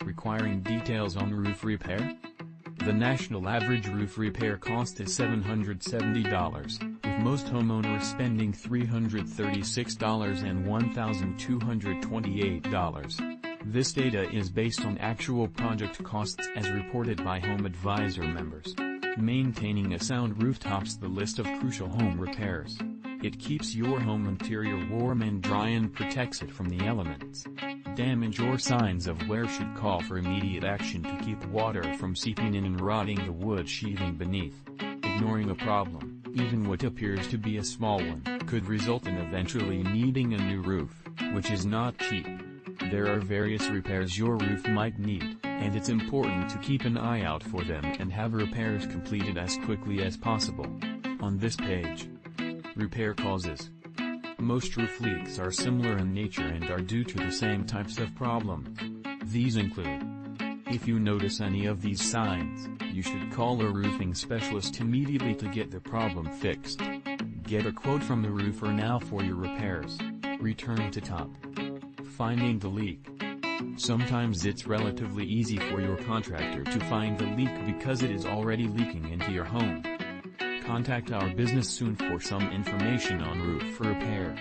Requiring details on roof repair? The national average roof repair cost is $770, with most homeowners spending $336 and $1,228. This data is based on actual project costs as reported by HomeAdvisor members. Maintaining a sound roof tops the list of crucial home repairs. It keeps your home interior warm and dry and protects it from the elements. Damage or signs of wear should call for immediate action to keep water from seeping in and rotting the wood sheathing beneath. Ignoring a problem, even what appears to be a small one, could result in eventually needing a new roof, which is not cheap. There are various repairs your roof might need, and it's important to keep an eye out for them and have repairs completed as quickly as possible. On this page, repair causes. Most roof leaks are similar in nature and are due to the same types of problems. These include: if you notice any of these signs, you should call a roofing specialist immediately to get the problem fixed. Get a quote from the roofer now for your repairs. Return to top. Finding the leak. Sometimes it's relatively easy for your contractor to find the leak because it is already leaking into your home. Contact our business soon for some information on roof repair.